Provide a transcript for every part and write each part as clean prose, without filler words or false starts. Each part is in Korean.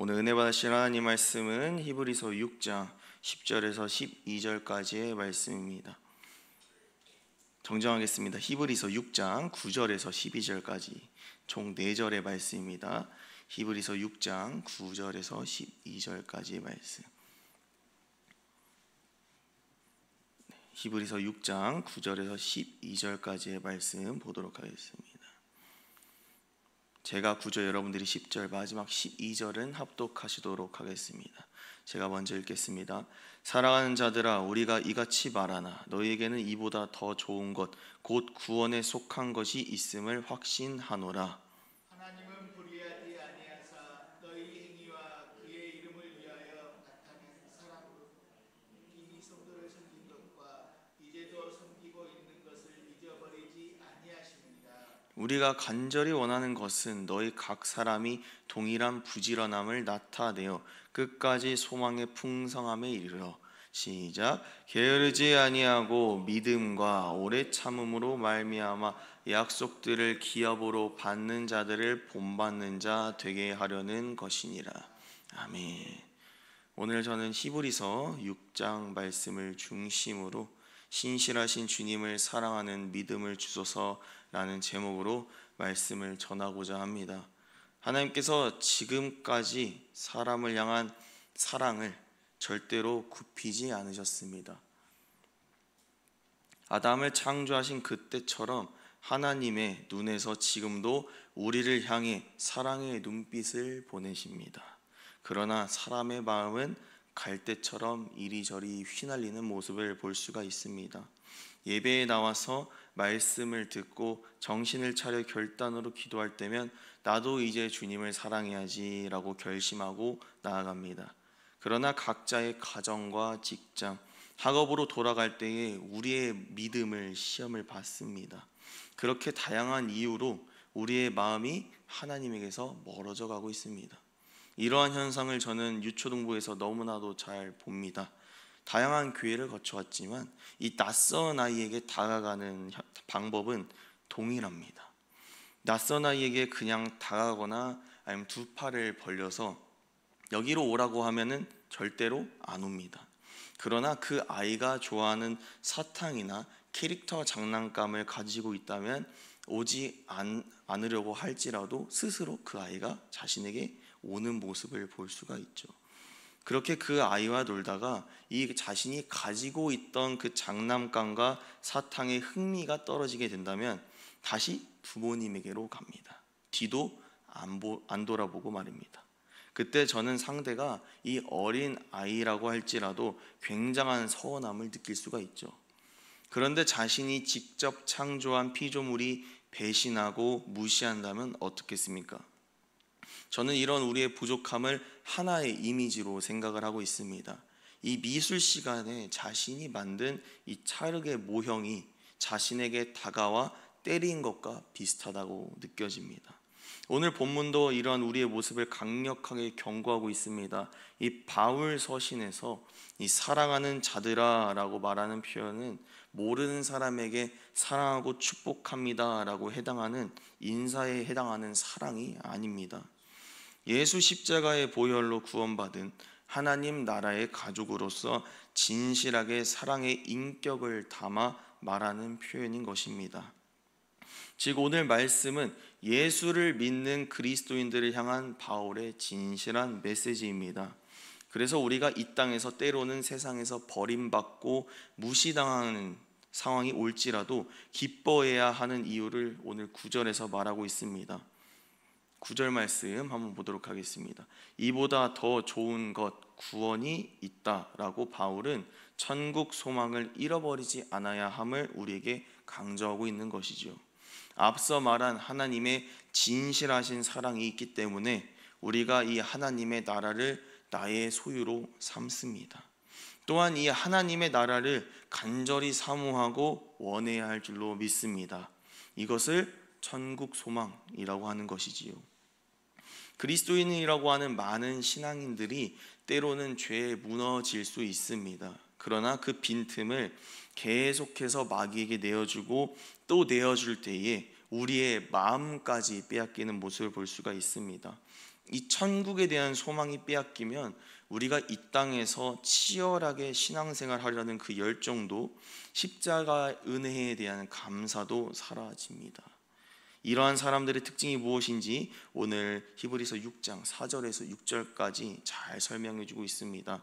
오늘 은혜 받으실 하나님 말씀은 히브리서 6장 10절에서 12절까지의 말씀입니다. 정정하겠습니다. 히브리서 6장 9절에서 12절까지 총 4절의 말씀입니다. 히브리서 6장 9절에서 12절까지의 말씀. 히브리서 6장 9절에서 12절까지의 말씀 보도록 하겠습니다. 제가 9절, 여러분들이 10절, 마지막 12절은 합독하시도록 하겠습니다. 제가 먼저 읽겠습니다. 사랑하는 자들아, 우리가 이같이 말하나 너희에게는 이보다 더 좋은 것, 곧 구원에 속한 것이 있음을 확신하노라. 하나님은 불의하지 아니하사 너희 행위와 그의 이름을 위하여 나타낸 사랑으로 이미 성도를 섬긴 것과 이제도 섬기고 있는 것을 잊어버리지 아니하십니다. 우리가 간절히 원하는 것은 너희 각 사람이 동일한 부지런함을 나타내어 끝까지 소망의 풍성함에 이르러 시작. 게으르지 아니하고 믿음과 오래 참음으로 말미암아 약속들을 기업으로 받는 자들을 본받는 자 되게 하려는 것이니라. 아멘. 오늘 저는 히브리서 6장 말씀을 중심으로 신실하신 주님을 사랑하는 믿음을 주소서라는 제목으로 말씀을 전하고자 합니다. 하나님께서 지금까지 사람을 향한 사랑을 절대로 굽히지 않으셨습니다. 아담을 창조하신 그때처럼 하나님의 눈에서 지금도 우리를 향해 사랑의 눈빛을 보내십니다. 그러나 사람의 마음은 갈대처럼 이리저리 휘날리는 모습을 볼 수가 있습니다. 예배에 나와서 말씀을 듣고 정신을 차려 결단으로 기도할 때면 나도 이제 주님을 사랑해야지 라고 결심하고 나아갑니다. 그러나 각자의 가정과 직장, 학업으로 돌아갈 때에 우리의 믿음을 시험을 받습니다. 그렇게 다양한 이유로 우리의 마음이 하나님에게서 멀어져 가고 있습니다. 이러한 현상을 저는 유초등부에서 너무나도 잘 봅니다. 다양한 교회를 거쳐왔지만 이 낯선 아이에게 다가가는 방법은 동일합니다. 낯선 아이에게 그냥 다가가거나 아니면 두 팔을 벌려서 여기로 오라고 하면은 절대로 안 옵니다. 그러나 그 아이가 좋아하는 사탕이나 캐릭터 장난감을 가지고 있다면 오지 않으려고 할지라도 스스로 그 아이가 자신에게 오는 모습을 볼 수가 있죠. 그렇게 그 아이와 놀다가 이 자신이 가지고 있던 그 장난감과 사탕의 흥미가 떨어지게 된다면 다시 부모님에게로 갑니다. 뒤도 안 돌아보고 말입니다. 그때 저는 상대가 이 어린 아이라고 할지라도 굉장한 서운함을 느낄 수가 있죠. 그런데 자신이 직접 창조한 피조물이 배신하고 무시한다면 어떻겠습니까? 저는 이런 우리의 부족함을 하나의 이미지로 생각을 하고 있습니다. 이 미술 시간에 자신이 만든 이 찰흙의 모형이 자신에게 다가와 때린 것과 비슷하다고 느껴집니다. 오늘 본문도 이러한 우리의 모습을 강력하게 경고하고 있습니다. 이 바울 서신에서 이 사랑하는 자들아 라고 말하는 표현은 모르는 사람에게 사랑하고 축복합니다 라고 해당하는 인사에 해당하는 사랑이 아닙니다. 예수 십자가의 보혈로 구원받은 하나님 나라의 가족으로서 진실하게 사랑의 인격을 담아 말하는 표현인 것입니다. 즉 오늘 말씀은 예수를 믿는 그리스도인들을 향한 바울의 진실한 메시지입니다. 그래서 우리가 이 땅에서 때로는 세상에서 버림받고 무시당하는 상황이 올지라도 기뻐해야 하는 이유를 오늘 9절에서 말하고 있습니다. 9절 말씀 한번 보도록 하겠습니다. 이보다 더 좋은 것, 구원이 있다라고 바울은 천국 소망을 잃어버리지 않아야 함을 우리에게 강조하고 있는 것이죠. 앞서 말한 하나님의 진실하신 사랑이 있기 때문에 우리가 이 하나님의 나라를 나의 소유로 삼습니다. 또한 이 하나님의 나라를 간절히 사모하고 원해야 할 줄로 믿습니다. 이것을 천국 소망이라고 하는 것이지요. 그리스도인이라고 하는 많은 신앙인들이 때로는 죄에 무너질 수 있습니다. 그러나 그 빈틈을 계속해서 마귀에게 내어주고 또 내어줄 때에 우리의 마음까지 빼앗기는 모습을 볼 수가 있습니다. 이 천국에 대한 소망이 빼앗기면 우리가 이 땅에서 치열하게 신앙생활 하려는 그 열정도, 십자가 은혜에 대한 감사도 사라집니다. 이러한 사람들의 특징이 무엇인지 오늘 히브리서 6장 4절에서 6절까지 잘 설명해 주고 있습니다.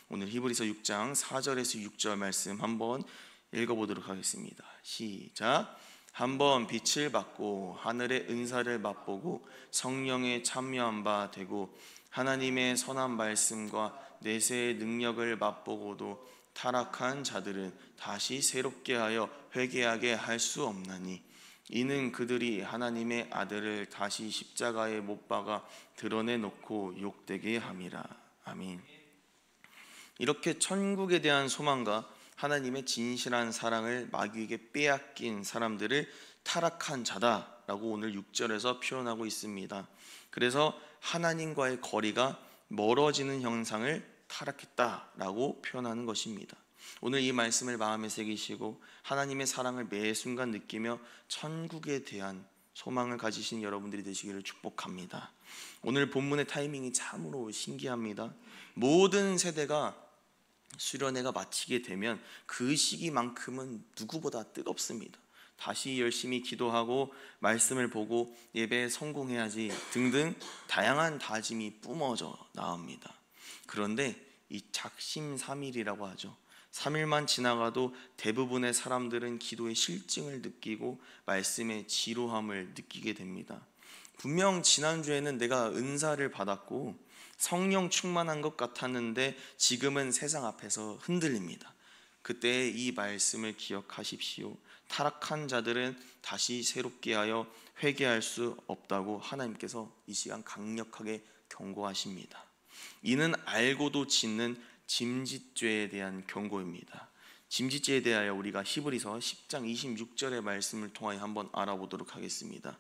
오늘 히브리서 6장 4절에서 6절 말씀 한번 읽어보도록 하겠습니다. 시작. 한번 빛을 받고 하늘의 은사를 맛보고 성령에 참여한 바 되고 하나님의 선한 말씀과 내세의 능력을 맛보고도 타락한 자들은 다시 새롭게 하여 회개하게 할 수 없나니 이는 그들이 하나님의 아들을 다시 십자가에 못 박아 드러내놓고 욕되게 함이라. 아멘. 이렇게 천국에 대한 소망과 하나님의 진실한 사랑을 마귀에게 빼앗긴 사람들을 타락한 자다라고 오늘 6절에서 표현하고 있습니다. 그래서 하나님과의 거리가 멀어지는 현상을 타락했다라고 표현하는 것입니다. 오늘 이 말씀을 마음에 새기시고 하나님의 사랑을 매 순간 느끼며 천국에 대한 소망을 가지신 여러분들이 되시기를 축복합니다. 오늘 본문의 타이밍이 참으로 신기합니다. 모든 세대가 수련회가 마치게 되면 그 시기만큼은 누구보다 뜨겁습니다. 다시 열심히 기도하고 말씀을 보고 예배에 성공해야지 등등 다양한 다짐이 뿜어져 나옵니다. 그런데 이 작심삼일이라고 하죠. 3일만 지나가도 대부분의 사람들은 기도의 실증을 느끼고 말씀의 지루함을 느끼게 됩니다. 분명 지난주에는 내가 은사를 받았고 성령 충만한 것 같았는데 지금은 세상 앞에서 흔들립니다. 그때 이 말씀을 기억하십시오. 타락한 자들은 다시 새롭게 하여 회개할 수 없다고 하나님께서 이 시간 강력하게 경고하십니다. 이는 알고도 짓는 짐짓죄에 대한 경고입니다. 짐짓죄에 대하여 우리가 히브리서 10장 26절의 말씀을 통하여 한번 알아보도록 하겠습니다.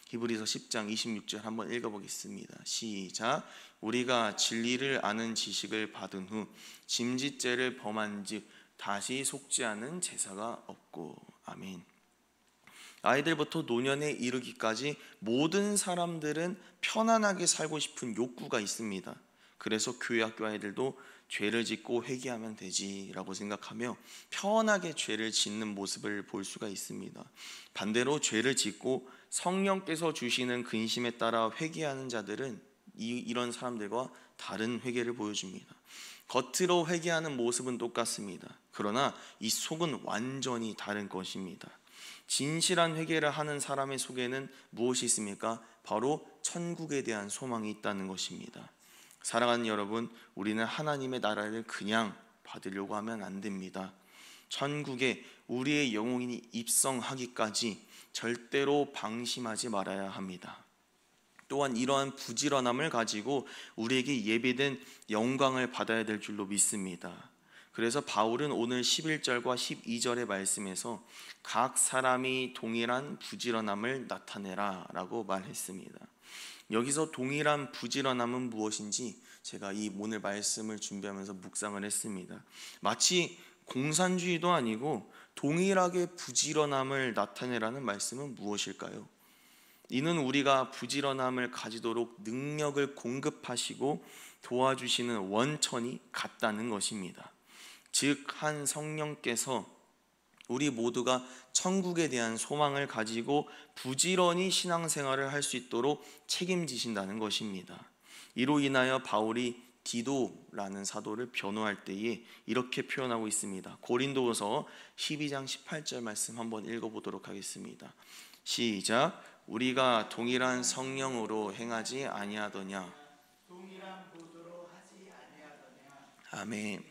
히브리서 10장 26절 한번 읽어보겠습니다. 시작. 우리가 진리를 아는 지식을 받은 후 짐짓죄를 범한 즉 다시 속지 않은 제사가 없고. 아멘. 아이들부터 노년에 이르기까지 모든 사람들은 편안하게 살고 싶은 욕구가 있습니다. 그래서 교회 학교 아이들도 죄를 짓고 회개하면 되지라고 생각하며 편하게 죄를 짓는 모습을 볼 수가 있습니다. 반대로 죄를 짓고 성령께서 주시는 근심에 따라 회개하는 자들은 이런 사람들과 다른 회개를 보여줍니다. 겉으로 회개하는 모습은 똑같습니다. 그러나 이 속은 완전히 다른 것입니다. 진실한 회개를 하는 사람의 속에는 무엇이 있습니까? 바로 천국에 대한 소망이 있다는 것입니다. 사랑하는 여러분, 우리는 하나님의 나라를 그냥 받으려고 하면 안 됩니다. 천국에 우리의 영혼이 입성하기까지 절대로 방심하지 말아야 합니다. 또한 이러한 부지런함을 가지고 우리에게 예비된 영광을 받아야 될 줄로 믿습니다. 그래서 바울은 오늘 11절과 12절의 말씀에서 각 사람이 동일한 부지런함을 나타내라 라고 말했습니다. 여기서 동일한 부지런함은 무엇인지 제가 이 오늘 말씀을 준비하면서 묵상을 했습니다. 마치 공산주의도 아니고 동일하게 부지런함을 나타내라는 말씀은 무엇일까요? 이는 우리가 부지런함을 가지도록 능력을 공급하시고 도와주시는 원천이 같다는 것입니다. 즉 한 성령께서 우리 모두가 천국에 대한 소망을 가지고 부지런히 신앙생활을 할 수 있도록 책임지신다는 것입니다. 이로 인하여 바울이 디도라는 사도를 변호할 때에 이렇게 표현하고 있습니다. 고린도후서 12장 18절 말씀 한번 읽어보도록 하겠습니다. 시작. 우리가 동일한 성령으로 행하지 아니하더냐. 동일한 보도로 하지 아니하더냐. 아멘.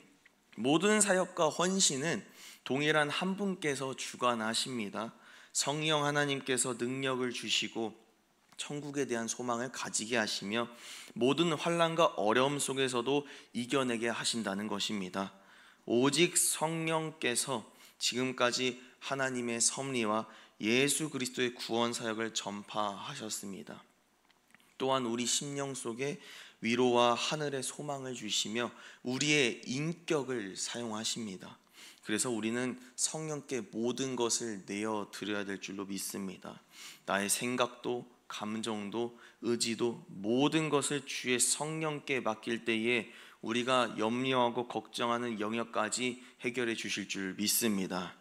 모든 사역과 헌신은 동일한 한 분께서 주관하십니다. 성령 하나님께서 능력을 주시고 천국에 대한 소망을 가지게 하시며 모든 환난과 어려움 속에서도 이겨내게 하신다는 것입니다. 오직 성령께서 지금까지 하나님의 섭리와 예수 그리스도의 구원 사역을 전파하셨습니다. 또한 우리 심령 속에 위로와 하늘의 소망을 주시며 우리의 인격을 사용하십니다. 그래서 우리는 성령께 모든 것을 내어 드려야 될 줄로 믿습니다. 나의 생각도 감정도, 의지도 모든 것을 주의 성령께 맡길 때에 우리가 염려하고 걱정하는 영역까지 해결해 주실 줄 믿습니다.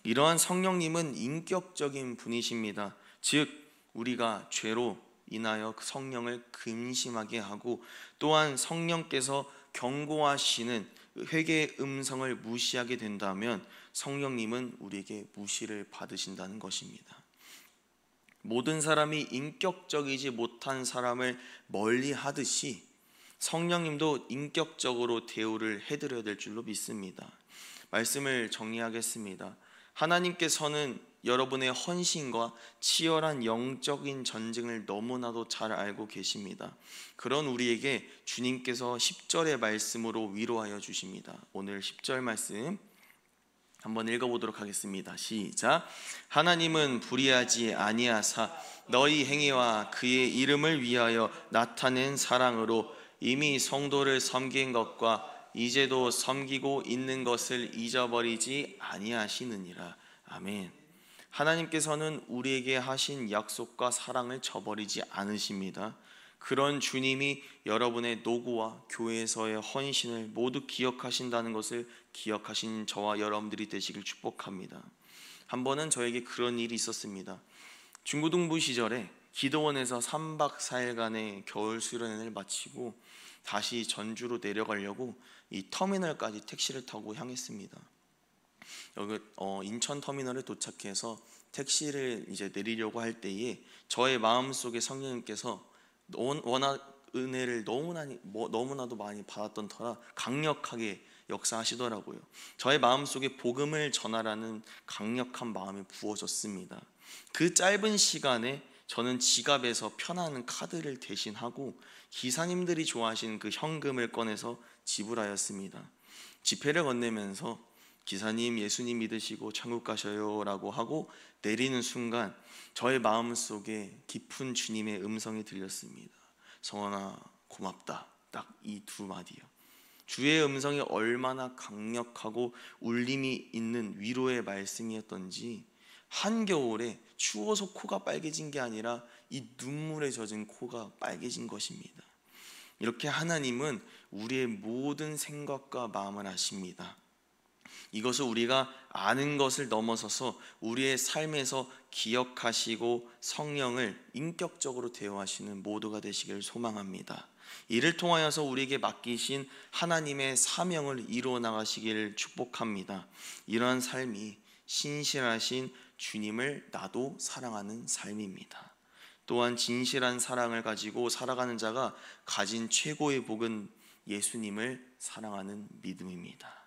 이러한 성령님은 인격적인 분이십니다. 즉 우리가 죄로 인하여 성령을 근심하게 하고, 또한 성령께서 경고하시는 회개의 음성을 무시하게 된다면 성령님은 우리에게 무시를 받으신다는 것입니다. 모든 사람이 인격적이지 못한 사람을 멀리 하듯이 성령님도 인격적으로 대우를 해드려야 될 줄로 믿습니다. 말씀을 정리하겠습니다. 하나님께서는 여러분의 헌신과 치열한 영적인 전쟁을 너무나도 잘 알고 계십니다. 그런 우리에게 주님께서 10절의 말씀으로 위로하여 주십니다. 오늘 10절 말씀 한번 읽어보도록 하겠습니다. 시작. 하나님은 불의하지 아니하사 너희 행위와 그의 이름을 위하여 나타낸 사랑으로 이미 성도를 섬긴 것과 이제도 섬기고 있는 것을 잊어버리지 아니하시느니라. 아멘. 하나님께서는 우리에게 하신 약속과 사랑을 저버리지 않으십니다. 그런 주님이 여러분의 노고와 교회에서의 헌신을 모두 기억하신다는 것을 기억하신 저와 여러분들이 되시길 축복합니다. 한 번은 저에게 그런 일이 있었습니다. 중고등부 시절에 기도원에서 3박 4일간의 겨울 수련회를 마치고 다시 전주로 내려가려고 이 터미널까지 택시를 타고 향했습니다. 여기 인천 터미널에 도착해서 택시를 이제 내리려고 할 때에 저의 마음속에 성령님께서 워낙 은혜를 너무나도 많이 받았던 터라 강력하게 역사하시더라고요. 저의 마음속에 복음을 전하라는 강력한 마음이 부어졌습니다. 그 짧은 시간에 저는 지갑에서 편한 카드를 대신하고 기사님들이 좋아하시는 그 현금을 꺼내서 지불하였습니다. 지폐를 건네면서 기사님 예수님 믿으시고 천국 가셔요 라고 하고 내리는 순간 저의 마음속에 깊은 주님의 음성이 들렸습니다. 성원아 고맙다. 딱 이 두 마디요. 주의 음성이 얼마나 강력하고 울림이 있는 위로의 말씀이었던지 한겨울에 추워서 코가 빨개진 게 아니라 이 눈물에 젖은 코가 빨개진 것입니다. 이렇게 하나님은 우리의 모든 생각과 마음을 아십니다. 이것을 우리가 아는 것을 넘어서서 우리의 삶에서 기억하시고 성령을 인격적으로 대화하시는 모두가 되시길 소망합니다. 이를 통하여서 우리에게 맡기신 하나님의 사명을 이루어 나가시기를 축복합니다. 이러한 삶이 신실하신 주님을 나도 사랑하는 삶입니다. 또한 진실한 사랑을 가지고 살아가는 자가 가진 최고의 복은 예수님을 사랑하는 믿음입니다.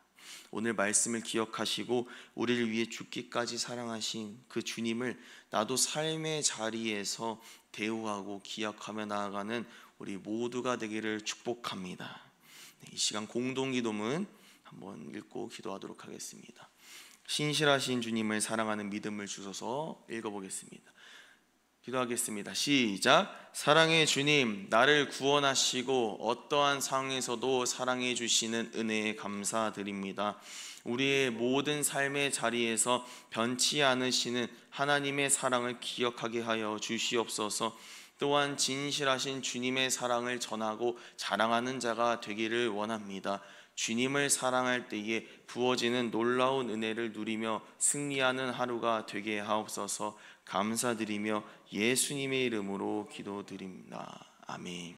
오늘 말씀을 기억하시고 우리를 위해 죽기까지 사랑하신 그 주님을 나도 삶의 자리에서 대우하고 기억하며 나아가는 우리 모두가 되기를 축복합니다. 이 시간 공동기도문 한번 읽고 기도하도록 하겠습니다. 신실하신 주님을 사랑하는 믿음을 주셔서 읽어보겠습니다. 기도하겠습니다. 시작. 사랑의 주님, 나를 구원하시고 어떠한 상황에서도 사랑해 주시는 은혜에 감사드립니다. 우리의 모든 삶의 자리에서 변치 않으시는 하나님의 사랑을 기억하게 하여 주시옵소서. 또한 진실하신 주님의 사랑을 전하고 자랑하는 자가 되기를 원합니다. 주님을 사랑할 때에 부어지는 놀라운 은혜를 누리며 승리하는 하루가 되게 하옵소서. 감사드리며 예수님의 이름으로 기도드립니다. 아멘.